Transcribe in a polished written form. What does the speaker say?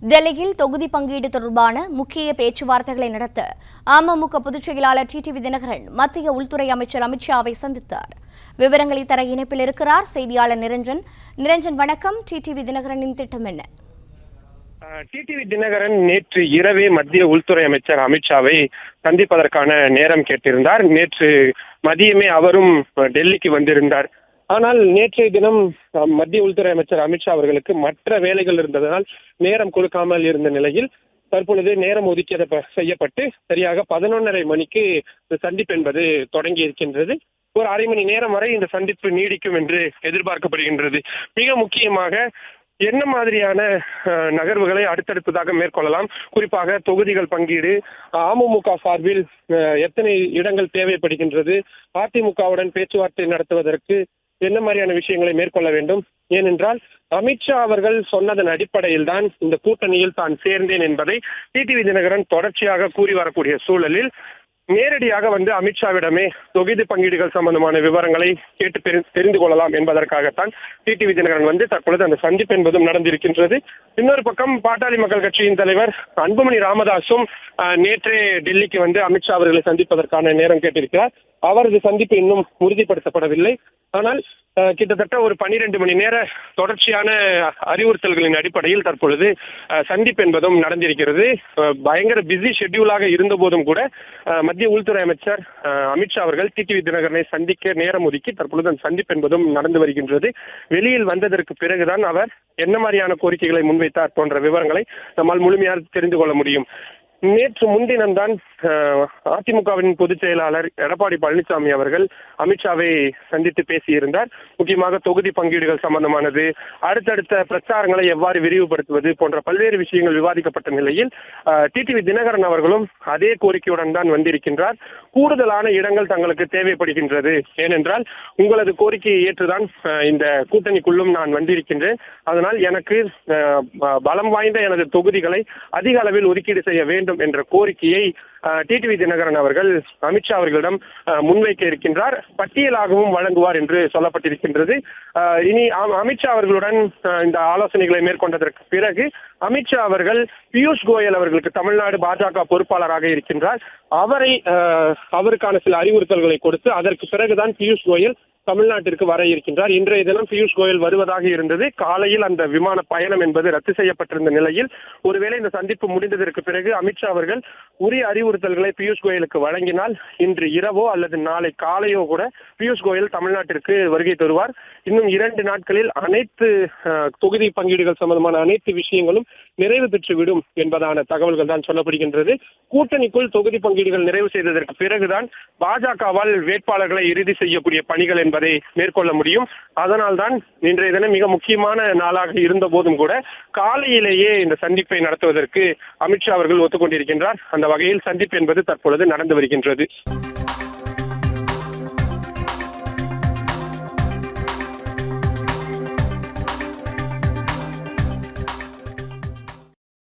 டெல்லியில் தொகுதி பங்கீடு தொடர்பான முக்கிய பேச்சுவார்த்தைகளை நடத்த அமமுக பொதுச் செயலாளர் டிடிவி தினகரன் மத்திய உள்துறை அமைச்சர் அமித்ஷாவை சந்தித்தார். விவரங்களை தர இணைப்பில் இருக்கிறார் செய்தியாளர் நிரஞ்சன். வணக்கம். டிடிவி தினகரனின் திட்டம் என்ன? டிடிவி தினகரன் நேற்று இரவே மத்திய உள்துறை அமைச்சர் அமித்ஷாவை சந்திப்பதற்கான நேரம் கேட்டிருந்தார். நேற்று மதியமே அவரும் டெல்லிக்கு வந்திருந்தார். ஆனால் நேற்றைய தினம் மத்திய உள்துறை அமைச்சர் அமித்ஷா அவர்களுக்கு மற்ற வேலைகள் இருந்ததனால் நேரம் கொடுக்காமல் இருந்த நிலையில் தற்பொழுது நேரம் ஒதுக்கீடு செய்யப்பட்டு சரியாக 11:30 மணிக்கு இந்த சந்திப்பு என்பது தொடங்கி இருக்கின்றது. ஒரு அரை மணி நேரம் வரை இந்த சந்திப்பு நீடிக்கும் என்று எதிர்பார்க்கப்படுகின்றது. மிக முக்கியமாக என்ன மாதிரியான நகர்வுகளை அடுத்தடுத்ததாக மேற்கொள்ளலாம், குறிப்பாக தொகுதிகள் பங்கீடு, அமமுக சார்பில் எத்தனை இடங்கள் தேவைப்படுகின்றது, அதிமுகவுடன் பேச்சுவார்த்தை நடத்துவதற்கு என்ன மாதிரியான விஷயங்களை மேற்கொள்ள வேண்டும், ஏனென்றால் அமித்ஷா அவர்கள் சொன்னதன் அடிப்படையில் தான் இந்த கூட்டணியில் தான் சேர்ந்தேன் என்பதை டிடிவி தினகரன் தொடர்ச்சியாக கூறி வரக்கூடிய சூழலில் நேரடியாக அமித்ஷாவிடமே தொகுதி பங்கீடுகள் சம்பந்தமான விவரங்களை கேட்டு தெரிந்து கொள்ளலாம் என்பதற்காகத்தான் டிடிவி தினகரன் தற்பொழுது அந்த சந்திப்பு என்பதும் நடந்திருக்கின்றது. இன்னொரு பக்கம் பாட்டாளி மக்கள் கட்சியின் தலைவர் அன்புமணி ராமதாசும் நேற்றே டெல்லிக்கு அமித்ஷா அவர்களை சந்திப்பதற்கான நேரம் கேட்டிருக்கிறார். அவரது சந்திப்பு இன்னும் உறுதிப்படுத்தப்படவில்லை. ஆனால் கிட்டத்தட்ட ஒரு 12 மணி நேர தொடர்ச்சியான அறிவுறுத்தல்களின் அடிப்படையில் தற்பொழுது சந்திப்பு என்பதும் நடந்திருக்கிறது. பயங்கர பிஸி ஷெட்யூலாக இருந்த போதும் கூட மத்திய உள்துறை அமைச்சர் அமித்ஷா அவர்கள் டிடிவி தினகரனை சந்திக்க நேரம் ஒதுக்கி தற்பொழுது அந்த சந்திப்பு என்பதும் நடந்து வருகின்றது. வெளியில் வந்ததற்கு பிறகுதான் அவர் என்ன மாதிரியான கோரிக்கைகளை முன்வைத்தார் போன்ற விவரங்களை நம்மால் முழுமையாக தெரிந்து கொள்ள முடியும். நேற்று முன்தினம்தான் அதிமுகவின் பொதுச் செயலாளர் எடப்பாடி பழனிசாமி அவர்கள் அமித்ஷாவை சந்தித்து பேசியிருந்தார். முக்கியமாக தொகுதி பங்கீடுகள் சம்பந்தமானது, அடுத்தடுத்த பிரச்சாரங்களை எவ்வாறு விரிவுபடுத்துவது போன்ற பல்வேறு விஷயங்கள் விவாதிக்கப்பட்ட நிலையில் டிடிவி தினகரன் அவர்களும் அதே கோரிக்கையுடன் தான் வந்திருக்கின்றார். கூடுதலான இடங்கள் தங்களுக்கு தேவைப்படுகின்றது, ஏனென்றால் உங்களது கோரிக்கையை ஏற்றுதான் இந்த கூட்டணிக்குள்ளும் நான் வந்திருக்கின்றேன். அதனால் எனக்கு பலம் வாய்ந்த எனது தொகுதிகளை அதிக அளவில் ஒதுக்கீடு செய்ய வேண்டும் என்ற கோரிக்கையை டிடிவி தினகரன் அவர்கள் அமித்ஷா அவர்களிடம் முன்வைக்க இருக்கின்றார். பட்டியலாகவும் வழங்குவார் என்று சொல்லப்பட்டிருக்கின்றது. இனி அமித்ஷா அவர்களுடன் இந்த ஆலோசனைகளை மேற்கொண்டதற்கு பிறகு அமித்ஷா அவர்கள் பியூஷ் கோயல் அவர்களுக்கு, தமிழ்நாடு பாஜக பொறுப்பாளராக இருக்கின்றார், அவருக்கான சில அறிவுறுத்தல்களை கொடுத்து அதற்கு பிறகுதான் பியூஷ் கோயல் தமிழ்நாட்டிற்கு வர இருக்கின்றார். இன்றைய தினம் பியூஷ் கோயல் வருவதாக இருந்தது. காலையில் அந்த விமான பயணம் என்பது ரத்து செய்யப்பட்டிருந்த நிலையில் ஒருவேளை இந்த சந்திப்பு முடிந்ததற்கு பிறகு அமித்ஷா அவர்கள் உரிய அறிவுறுத்தல்களை பியூஷ் கோயலுக்கு வழங்கினால் இன்று இரவோ அல்லது நாளை காலையோ கூட பியூஷ் கோயல் தமிழ்நாட்டிற்கு வருகை தருவார். இன்னும் 2 நாட்களில் அனைத்து தொகுதி பங்கீடுகள் சம்பந்தமான அனைத்து விஷயங்களும் நிறைவு பெற்றுவிடும் என்பதான தகவல்கள் தான் சொல்லப்படுகின்றது. கூட்டணிக்குள் தொகுதி பங்கீடுகள் நிறைவு செய்ததற்கு பிறகுதான் பாஜகவால் வேட்பாளர்களை இறுதி செய்யக்கூடிய பணிகள் என்பதை மேற்கொள்ள முடியும். அதனால்தான் இன்றைய தினம் மிக முக்கியமான நாளாக இருந்த போதும் கூட காலையிலேயே இந்த சந்திப்பை நடத்துவதற்கு அமித்ஷா அவர்கள் ஒத்துக்கொண்டிருக்கின்றார். அந்த வகையில் சந்திப்பு என்பது தற்பொழுது நடந்து வருகின்றது.